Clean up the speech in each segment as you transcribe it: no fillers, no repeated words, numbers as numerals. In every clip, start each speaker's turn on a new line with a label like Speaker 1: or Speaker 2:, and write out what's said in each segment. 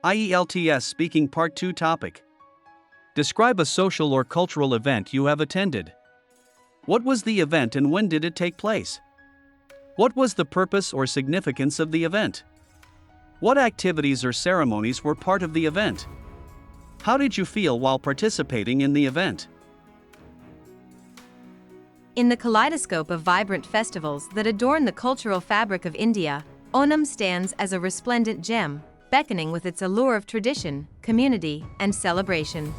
Speaker 1: IELTS Speaking Part 2 Topic. Describe a social or cultural event you have attended. What was the event and when did it take place? What was the purpose or significance of the event? What activities or ceremonies were part of the event? How did you feel while participating in the event?
Speaker 2: In the kaleidoscope of vibrant festivals that adorn the cultural fabric of India, Onam stands as a resplendent gem, beckoning with its allure of tradition, community, and celebration.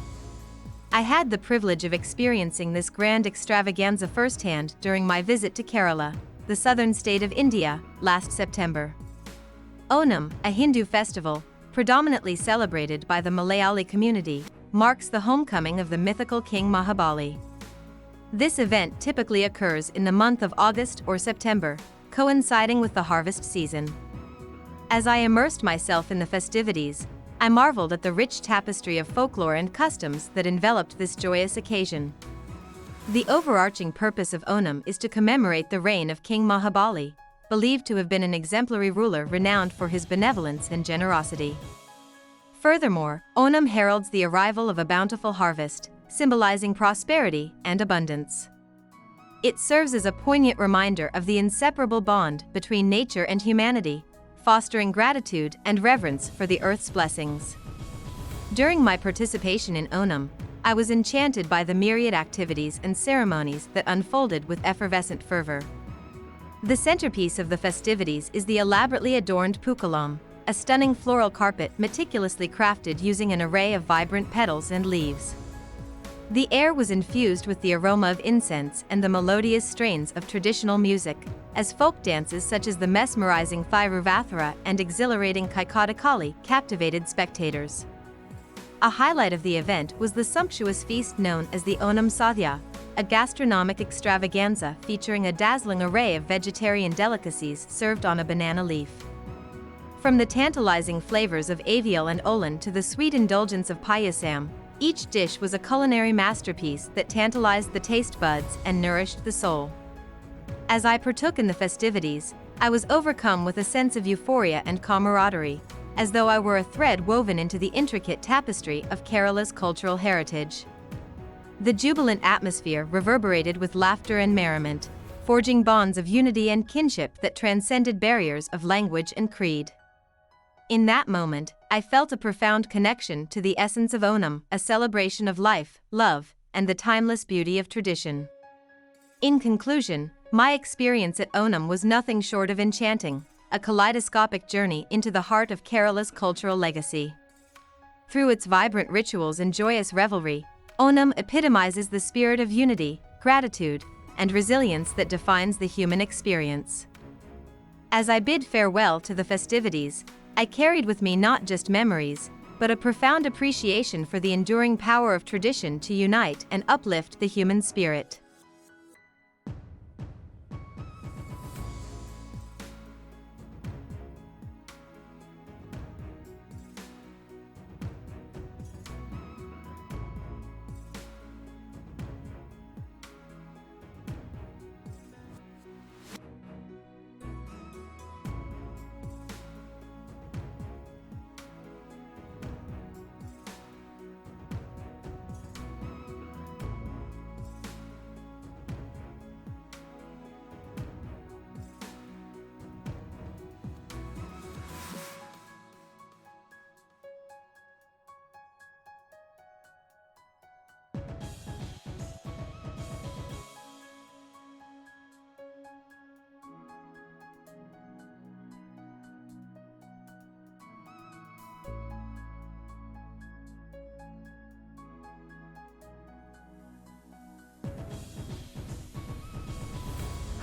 Speaker 2: I had the privilege of experiencing this grand extravaganza firsthand during my visit to Kerala, the southern state of India, last September. Onam, a Hindu festival, predominantly celebrated by the Malayali community, marks the homecoming of the mythical King Mahabali. This event typically occurs in the month of August or September, coinciding with the harvest season. As I immersed myself in the festivities, I marveled at the rich tapestry of folklore and customs that enveloped this joyous occasion. The overarching purpose of Onam is to commemorate the reign of King Mahabali, believed to have been an exemplary ruler renowned for his benevolence and generosity. Furthermore, Onam heralds the arrival of a bountiful harvest, symbolizing prosperity and abundance. It serves as a poignant reminder of the inseparable bond between nature and humanity, fostering gratitude and reverence for the earth's blessings. During my participation in Onam, I was enchanted by the myriad activities and ceremonies that unfolded with effervescent fervor. The centerpiece of the festivities is the elaborately adorned pookalam, a stunning floral carpet meticulously crafted using an array of vibrant petals and leaves. The air was infused with the aroma of incense and the melodious strains of traditional music, as folk dances such as the mesmerizing Thiruvathira and exhilarating Kaikadakali captivated spectators. A highlight of the event was the sumptuous feast known as the Onam Sadhya, a gastronomic extravaganza featuring a dazzling array of vegetarian delicacies served on a banana leaf. From the tantalizing flavors of avial and olan to the sweet indulgence of payasam, each dish was a culinary masterpiece that tantalized the taste buds and nourished the soul. As I partook in the festivities, I was overcome with a sense of euphoria and camaraderie, as though I were a thread woven into the intricate tapestry of Kerala's cultural heritage. The jubilant atmosphere reverberated with laughter and merriment, forging bonds of unity and kinship that transcended barriers of language and creed. In that moment, I felt a profound connection to the essence of Onam, a celebration of life, love, and the timeless beauty of tradition. In conclusion, my experience at Onam was nothing short of enchanting, a kaleidoscopic journey into the heart of Kerala's cultural legacy. Through its vibrant rituals and joyous revelry, Onam epitomizes the spirit of unity, gratitude, and resilience that defines the human experience. As I bid farewell to the festivities, I carried with me not just memories, but a profound appreciation for the enduring power of tradition to unite and uplift the human spirit.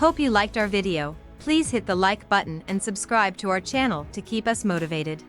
Speaker 2: Hope you liked our video. Please hit the like button and subscribe to our channel to keep us motivated.